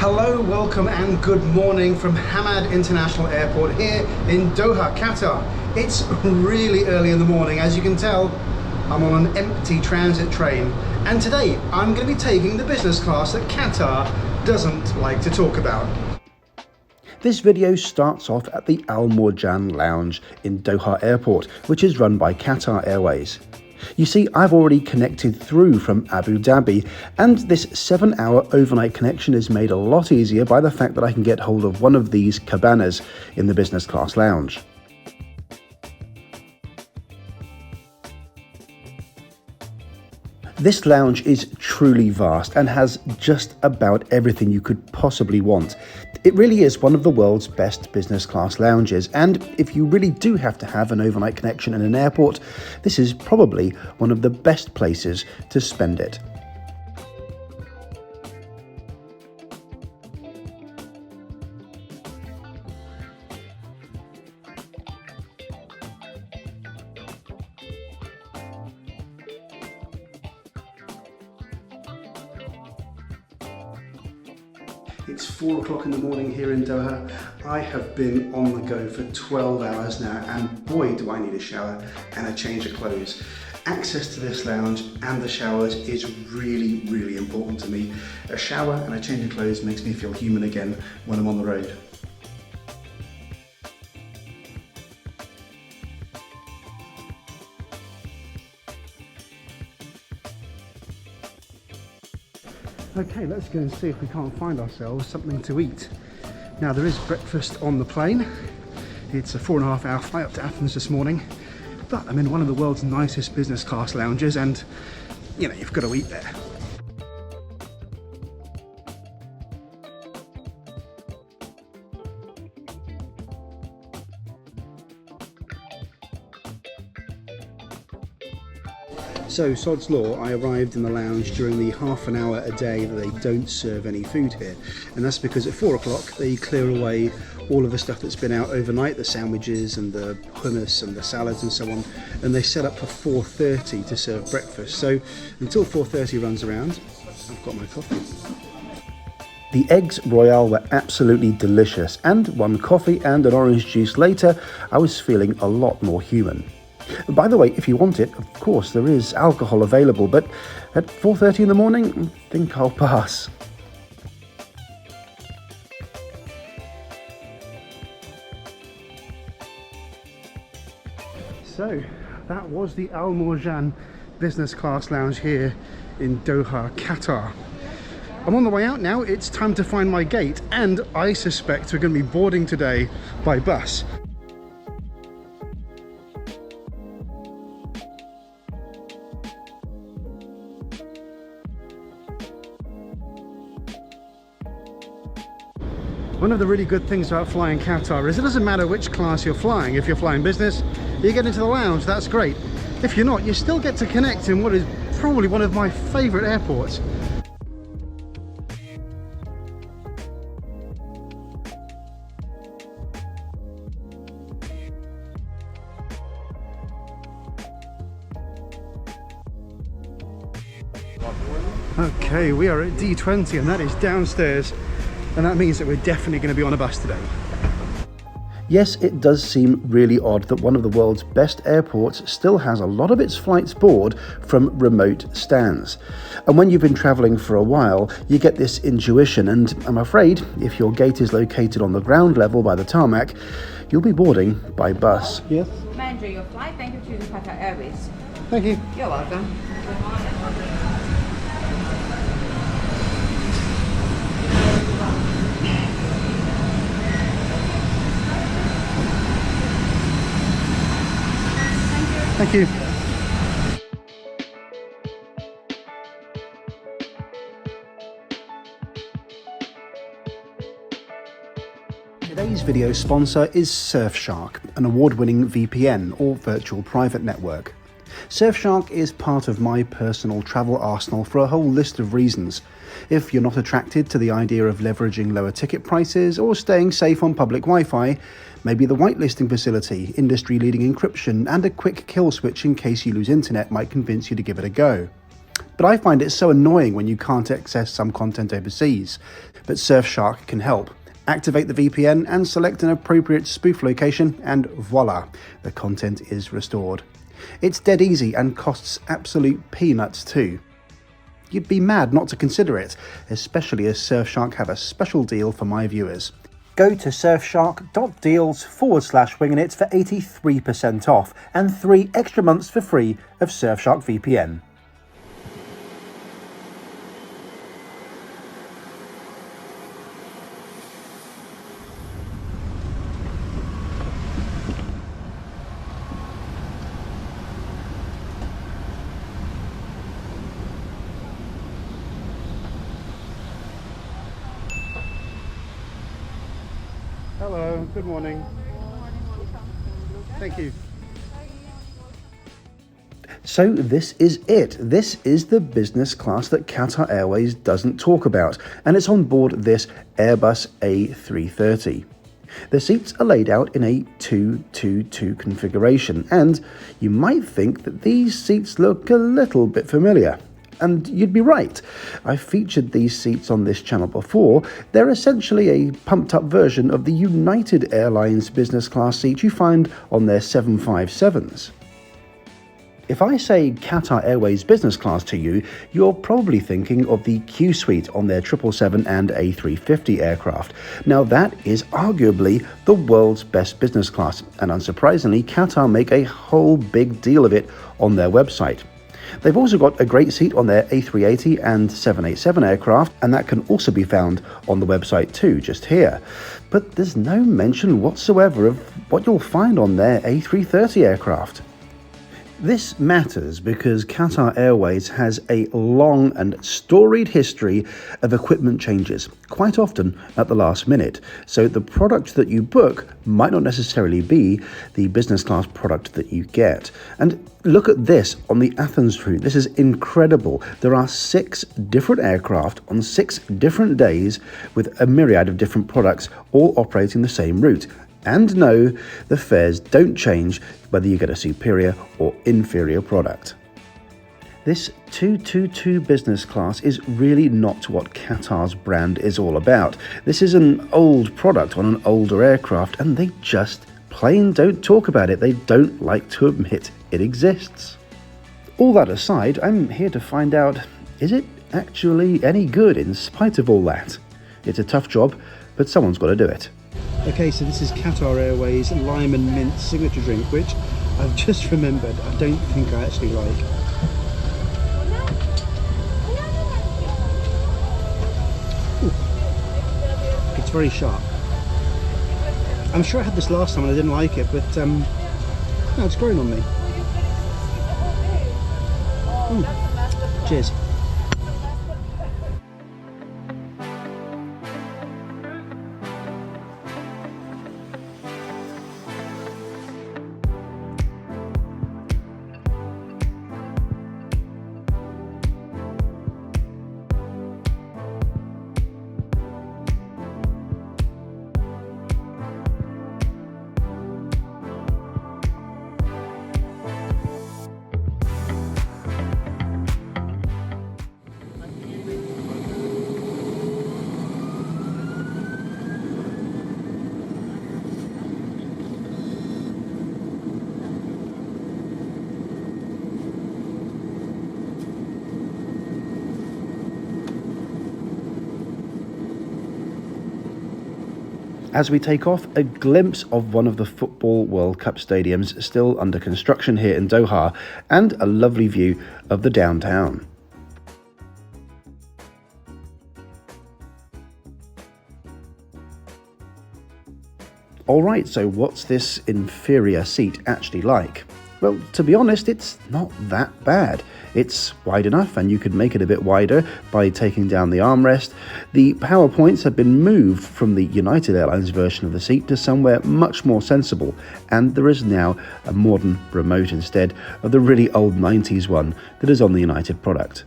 Hello, welcome and good morning from Hamad International Airport here in Doha, Qatar. It's really early in the morning. As you can tell, I'm on an empty transit train. And today I'm going to be taking the business class that Qatar doesn't like to talk about. This video starts off at the Mourjan Lounge in Doha Airport, which is run by Qatar Airways. You see, I've already connected through from Abu Dhabi, and this 7-hour overnight connection is made a lot easier by the fact that I can get hold of one of these cabanas in the business class lounge. This lounge is truly vast and has just about everything you could possibly want. It really is one of the world's best business class lounges, and if you really do have to have an overnight connection in an airport, this is probably one of the best places to spend it. It's 4 o'clock in the morning here in Doha. I have been on the go for 12 hours now, and boy do I need a shower and a change of clothes. Access to this lounge and the showers is really important to me. A shower and a change of clothes makes me feel human again when I'm on the road. Okay, let's go and see if we can't find ourselves something to eat. Now, there is breakfast on the plane. It's a 4.5-hour flight up to Athens this morning, but I'm in one of the world's nicest business class lounges, and you know, you've got to eat there. So, sod's law, I arrived in the lounge during the half an hour a day that they don't serve any food here. And that's because at 4 o'clock they clear away all of the stuff that's been out overnight, the sandwiches and the hummus and the salads and so on, and they set up for 4:30 to serve breakfast. So until 4:30 runs around, I've got my coffee. The eggs royale were absolutely delicious, and one coffee and an orange juice later, I was feeling a lot more human. By the way, if you want it, of course there is alcohol available, but at 4:30 in the morning, I think I'll pass. So that was the Mourjan business class lounge here in Doha, Qatar. I'm on the way out now. It's time to find my gate, and I suspect we're going to be boarding today by bus. One of the really good things about flying Qatar is it doesn't matter which class you're flying. If you're flying business, you get into the lounge, that's great. If you're not, you still get to connect in what is probably one of my favourite airports. Okay, we are at D20 and that is downstairs. And that means that we're definitely going to be on a bus today. Yes, it does seem really odd that one of the world's best airports still has a lot of its flights board from remote stands. And when you've been travelling for a while, you get this intuition, and I'm afraid if your gate is located on the ground level by the tarmac, you'll be boarding by bus. Yes. May I enjoy your flight? Thank you to Qatar Airways. Thank you. You're welcome. Thank you. Today's video sponsor is Surfshark, an award-winning VPN or virtual private network. Surfshark is part of my personal travel arsenal for a whole list of reasons. If you're not attracted to the idea of leveraging lower ticket prices or staying safe on public Wi-Fi, maybe the whitelisting facility, industry-leading encryption, and a quick kill switch in case you lose internet might convince you to give it a go. But I find it so annoying when you can't access some content overseas. But Surfshark can help. Activate the VPN and select an appropriate spoof location, and voila, the content is restored. It's dead easy and costs absolute peanuts too. You'd be mad not to consider it, especially as Surfshark have a special deal for my viewers. Go to surfshark.deals/wingingit for 83% off and 3 extra months for free of Surfshark VPN. Hello, good morning. Thank you. So this is it. This is the business class that Qatar Airways doesn't talk about, and it's on board this Airbus A330. The seats are laid out in a 2-2-2 configuration, and you might think that these seats look a little bit familiar. And you'd be right. I've featured these seats on this channel before. They're essentially a pumped-up version of the United Airlines business class seat you find on their 757s. If I say Qatar Airways business class to you, you're probably thinking of the Q suite on their 777 and A350 aircraft. Now that is arguably the world's best business class, and unsurprisingly, Qatar make a whole big deal of it on their website. They've also got a great seat on their A380 and 787 aircraft, and that can also be found on the website too, just here. But there's no mention whatsoever of what you'll find on their A330 aircraft. This matters because Qatar Airways has a long and storied history of equipment changes, quite often at the last minute. So the product that you book might not necessarily be the business class product that you get. And look at this on the Athens route. This is incredible. There are 6 different aircraft on 6 different days with a myriad of different products all operating the same route. And no, the fares don't change whether you get a superior or inferior product. This 222 business class is really not what Qatar's brand is all about. This is an old product on an older aircraft, and they just plain don't talk about it. They don't like to admit it exists. All that aside, I'm here to find out, is it actually any good in spite of all that? It's a tough job, but someone's got to do it. Okay, so this is Qatar Airways Lime and Mint signature drink, which I've just remembered I don't think I actually like. Ooh. It's very sharp. I'm sure I had this last time and I didn't like it, but no, it's growing on me. Cheers. As we take off, a glimpse of one of the Football World Cup stadiums still under construction here in Doha, and a lovely view of the downtown. Alright, so what's this inferior seat actually like? Well, to be honest, it's not that bad. It's wide enough, and you could make it a bit wider by taking down the armrest. The power points have been moved from the United Airlines version of the seat to somewhere much more sensible, and there is now a modern remote instead of the really old 90s one that is on the United product.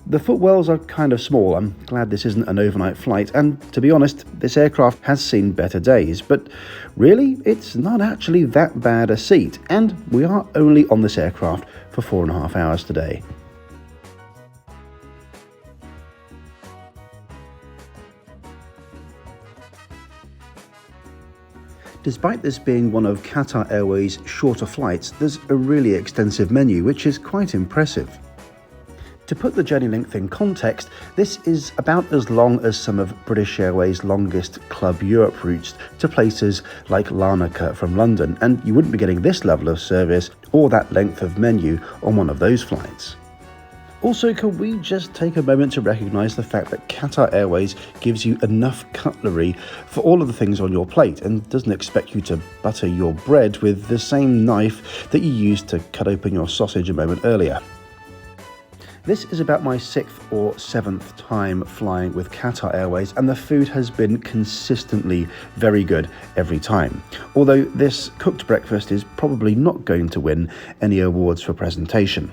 The footwells are kind of small. I'm glad this isn't an overnight flight, and to be honest, this aircraft has seen better days, but really, it's not actually that bad a seat, and we are only on this aircraft for 4.5 hours today. Despite this being one of Qatar Airways' shorter flights, there's a really extensive menu, which is quite impressive. To put the journey length in context, this is about as long as some of British Airways' longest Club Europe routes to places like Larnaca from London, and you wouldn't be getting this level of service or that length of menu on one of those flights. Also, can we just take a moment to recognise the fact that Qatar Airways gives you enough cutlery for all of the things on your plate and doesn't expect you to butter your bread with the same knife that you used to cut open your sausage a moment earlier. This is about my 6th or 7th time flying with Qatar Airways, and the food has been consistently very good every time. Although this cooked breakfast is probably not going to win any awards for presentation.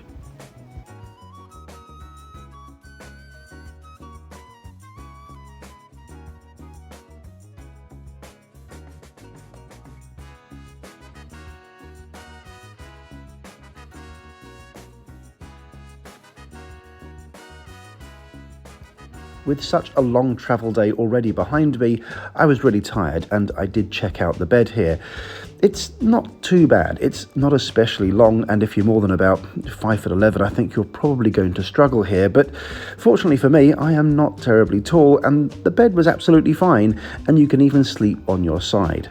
With such a long travel day already behind me, I was really tired and I did check out the bed here. It's not too bad, it's not especially long, and if you're more than about 5'11", I think you're probably going to struggle here, but fortunately for me, I am not terribly tall and the bed was absolutely fine, and you can even sleep on your side.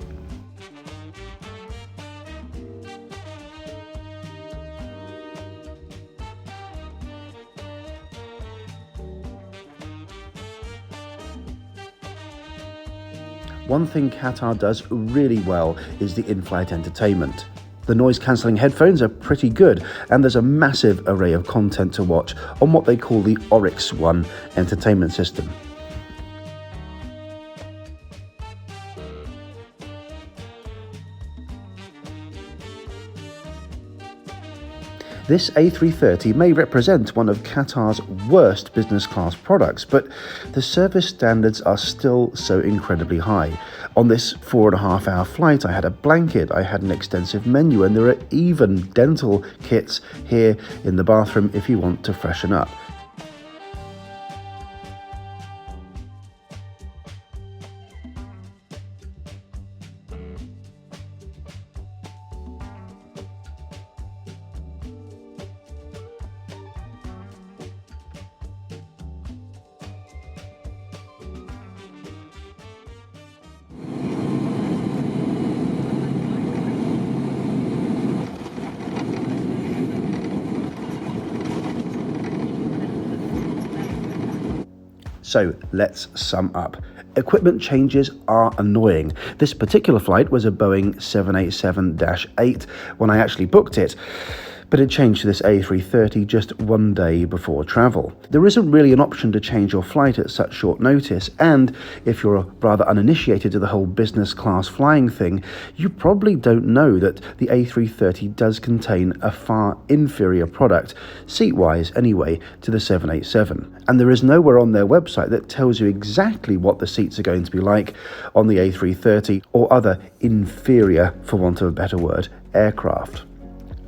One thing Qatar does really well is the in-flight entertainment. The noise-cancelling headphones are pretty good, and there's a massive array of content to watch on what they call the Oryx One entertainment system. This A330 may represent one of Qatar's worst business class products, but the service standards are still so incredibly high. On this 4.5 hour flight, I had a blanket, I had an extensive menu, and there are even dental kits here in the bathroom if you want to freshen up. So let's sum up. Equipment changes are annoying. This particular flight was a Boeing 787-8 when I actually booked it, but it changed to this A330 just one day before travel. There isn't really an option to change your flight at such short notice, and if you're rather uninitiated to the whole business class flying thing, you probably don't know that the A330 does contain a far inferior product, seat-wise anyway, to the 787. And there is nowhere on their website that tells you exactly what the seats are going to be like on the A330 or other inferior, for want of a better word, aircraft.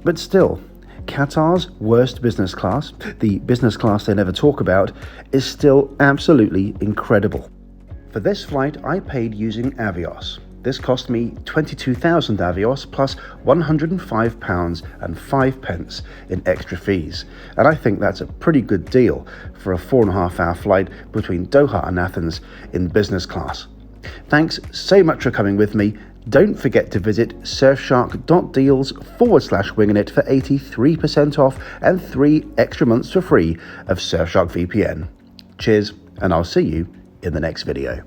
But still, Qatar's worst business class, the business class they never talk about, is still absolutely incredible. For this flight, I paid using Avios. This cost me 22,000 Avios plus £105 and 5 pence in extra fees. And I think that's a pretty good deal for a 4.5 hour flight between Doha and Athens in business class. Thanks so much for coming with me. Don't forget to visit surfshark.deals/wingingit for 83% off and 3 extra months for free of Surfshark VPN. Cheers, and I'll see you in the next video.